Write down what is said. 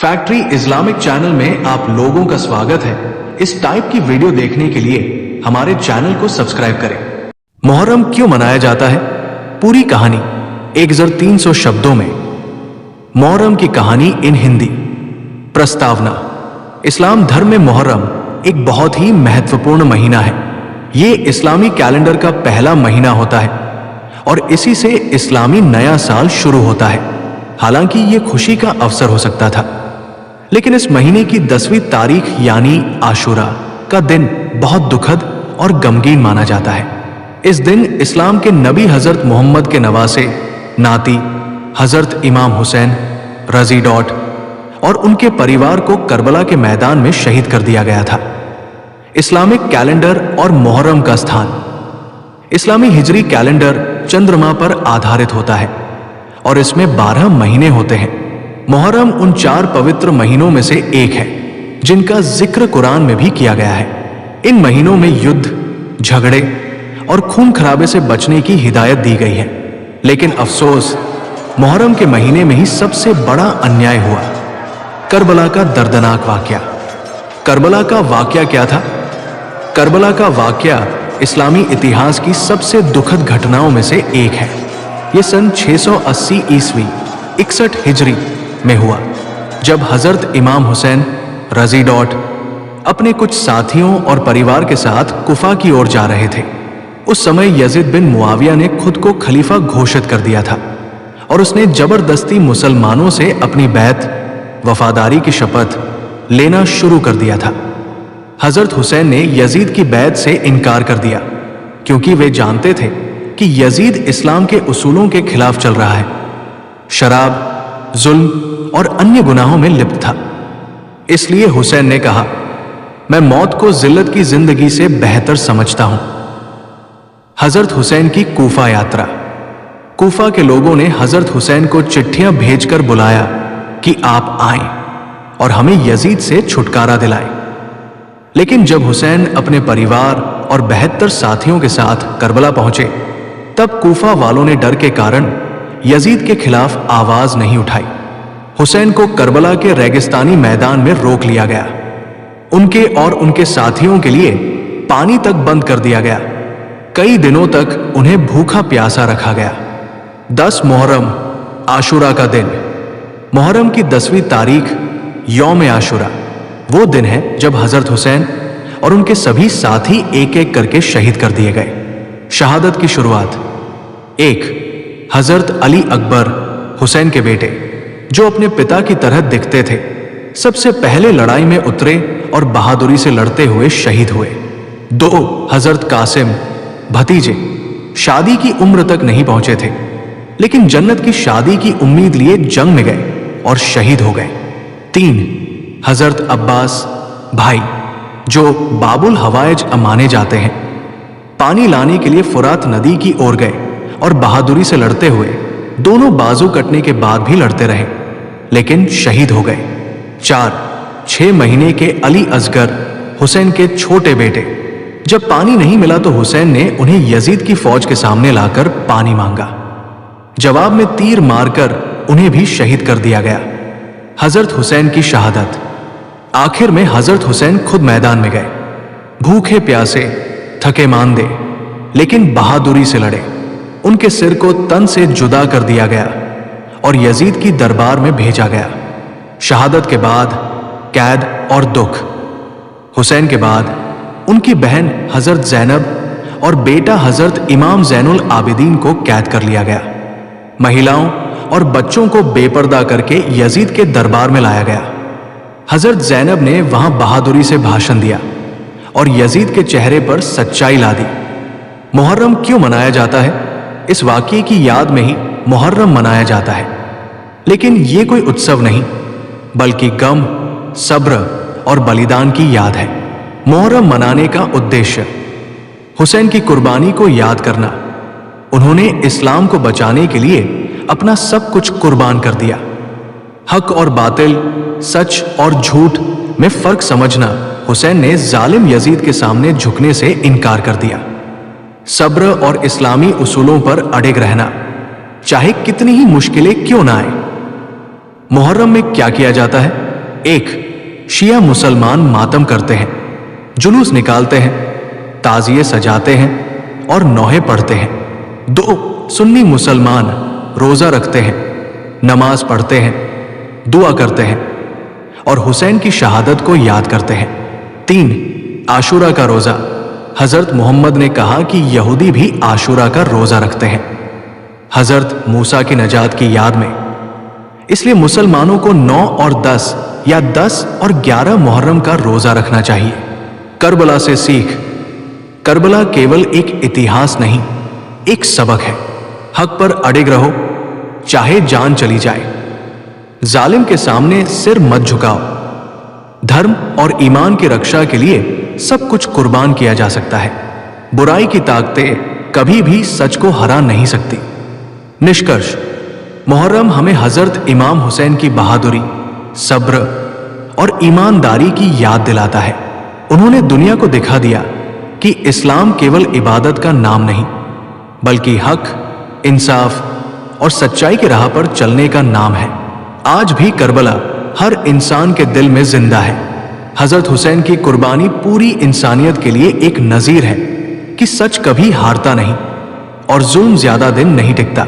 Factory Islamic channel में आप लोगों का स्वागत है। इस टाइप की वीडियो देखने के लिए हमारे चैनल को सब्सक्राइब करें। मुहर्रम क्यों मनाया जाता है? पूरी कहानी 1300 शब्दों में। मुहर्रम की कहानी इन हिंदी। प्रस्तावना। इस्लाम धर्म में मुहर्रम एक बहुत ही महत्वपूर्ण महीना है। ये इस्लामी कैलेंडर का पहला महीना होता है और इसी से इस्लामी नया साल शुरू होता है। हालांकि ये खुशी का अवसर हो सकता था, लेकिन इस महीने की 10वीं तारीख यानी आशूरा का दिन बहुत दुखद और गमगीन माना जाता है। इस दिन इस्लाम के नबी हजरत मोहम्मद के नवासे नाती हजरत इमाम हुसैन रजी डॉट और उनके परिवार को करबला के मैदान में शहीद कर दिया गया था। इस्लामिक कैलेंडर और मुहर्रम का स्थान। इस्लामी हिजरी कैलेंडर चंद्रमा पर आधारित होता है और इसमें 12 महीने होते हैं। मुहर्रम उन 4 पवित्र महीनों में से एक है जिनका जिक्र कुरान में भी किया गया है। इन महीनों में युद्ध, झगड़े और खून खराबे से बचने की हिदायत दी गई है। लेकिन अफसोस, मुहर्रम के महीने में ही सबसे बड़ा अन्याय हुआ। करबला का दर्दनाक वाकया। करबला का वाकया क्या था? करबला का वाकया इस्लामी इतिहास की सबसे दुखद घटनाओं में से एक है। यह सन 680 ईस्वी 61 हिजरी में हुआ, जब हजरत इमाम हुसैन रजी डॉट अपने कुछ साथियों और परिवार के साथ कुफा की ओर जा रहे थे। उस समय यजीद बिन मुआविया ने खुद को खलीफा घोषित कर दिया था और उसने जबरदस्ती मुसलमानों से अपनी बैत वफादारी की शपथ लेना शुरू कर दिया था। हजरत हुसैन ने यजीद की बैत से इनकार कर दिया क्योंकि वे जानते थे कि यजीद इस्लाम के उसूलों के खिलाफ चल रहा है, शराब, जुल्म और अन्य गुनाहों में लिप्त था। इसलिए हुसैन ने कहा, मैं मौत को जिल्लत की जिंदगी से बेहतर समझता हूं। हजरत हुसैन की कूफा यात्रा। कूफा के लोगों ने हजरत हुसैन को चिट्ठियां भेजकर बुलाया कि आप आएं और हमें यजीद से छुटकारा दिलाएं। लेकिन जब हुसैन अपने परिवार और 72 साथियों के साथ करबला पहुंचे, तब कूफा वालों ने डर के कारण यजीद के खिलाफ आवाज नहीं उठाई। हुसैन को करबला के रेगिस्तानी मैदान में रोक लिया गया। उनके और उनके साथियों के लिए पानी तक बंद कर दिया गया। कई दिनों तक उन्हें भूखा प्यासा रखा गया। 10 मुहर्रम, आशूरा का दिन। मुहर्रम की 10वीं तारीख यौम आशूरा वो दिन है जब हजरत हुसैन और उनके सभी साथी एक एक करके शहीद कर दिए गए। शहादत की शुरुआत। 1. हजरत अली अकबर, हुसैन के बेटे, जो अपने पिता की तरह दिखते थे, सबसे पहले लड़ाई में उतरे और बहादुरी से लड़ते हुए शहीद हुए। 2. हजरत कासिम, भतीजे, शादी की उम्र तक नहीं पहुंचे थे, लेकिन जन्नत की शादी की उम्मीद लिए जंग में गए और शहीद हो गए। 3. हजरत अब्बास, भाई, जो बाबुल हवाइज माने जाते हैं, पानी लाने के लिए फुरात नदी की ओर गए और बहादुरी से लड़ते हुए दोनों बाजू कटने के बाद भी लड़ते रहे, लेकिन शहीद हो गए। 4. 6 महीने के अली असगर, हुसैन के छोटे बेटे, जब पानी नहीं मिला तो हुसैन ने उन्हें यजीद की फौज के सामने लाकर पानी मांगा। जवाब में तीर मारकर उन्हें भी शहीद कर दिया गया। हजरत हुसैन की शहादत। आखिर में हजरत हुसैन खुद मैदान में गए, भूखे प्यासे, थके मांदे, लेकिन बहादुरी से लड़े। उनके सिर को तन से जुदा कर दिया गया और यजीद की दरबार में भेजा गया। शहादत के बाद कैद और दुख। हुसैन के बाद उनकी बहन हजरत जैनब और बेटा हजरत इमाम जैनुल आबिदीन को कैद कर लिया गया। महिलाओं और बच्चों को बेपर्दा करके यजीद के दरबार में लाया गया। हजरत जैनब ने वहां बहादुरी से भाषण दिया और यजीद के चेहरे पर सच्चाई ला दी। मुहर्रम क्यों मनाया जाता है? इस वाकये की याद में ही मुहर्रम मनाया जाता है, लेकिन ये कोई उत्सव नहीं, बल्कि गम, सब्र और बलिदान की याद है। मुहर्रम मनाने का उद्देश्य हुसैन की कुर्बानी को याद करना। उन्होंने इस्लाम को बचाने के लिए अपना सब कुछ कुर्बान कर दिया। हक और बातिल, सच और झूठ में फर्क समझना। हुसैन ने जालिम यजीद के सामने झुकने से इनकार कर दिया। सब्र और इस्लामी उसूलों पर अड़िग रहना, चाहे कितनी ही मुश्किलें क्यों ना आए। मुहर्रम में क्या किया जाता है? एक, शिया मुसलमान मातम करते हैं, जुलूस निकालते हैं, ताजिए सजाते हैं और नौहे पढ़ते हैं। 2, सुन्नी मुसलमान रोजा रखते हैं, नमाज पढ़ते हैं, दुआ करते हैं और हुसैन की शहादत को याद करते हैं। 3, आशूरा का रोजा। हजरत मोहम्मद ने कहा कि यहूदी भी आशूरा का रोजा रखते हैं हजरत मूसा की नजात की याद में। इसलिए मुसलमानों को 9 और 10 या 10 और 11 मुहर्रम का रोजा रखना चाहिए। करबला से सीख। करबला केवल एक इतिहास नहीं, एक सबक है। हक पर अडिग रहो, चाहे जान चली जाए। जालिम के सामने सिर मत झुकाओ। धर्म और ईमान की रक्षा के लिए सब कुछ कुर्बान किया जा सकता है। बुराई की ताकतें कभी भी सच को हरा नहीं सकती। निष्कर्ष, मुहर्रम हमें हजरत इमाम हुसैन की बहादुरी, सब्र और ईमानदारी की याद दिलाता है। उन्होंने दुनिया को दिखा दिया कि इस्लाम केवल इबादत का नाम नहीं, बल्कि हक, इंसाफ और सच्चाई की राह पर चलने का नाम है। आज भी करबला हर इंसान के दिल में जिंदा है। हजरत हुसैन की कुर्बानी पूरी इंसानियत के लिए एक नजीर है कि सच कभी हारता नहीं और जुल्म ज्यादा दिन नहीं टिकता।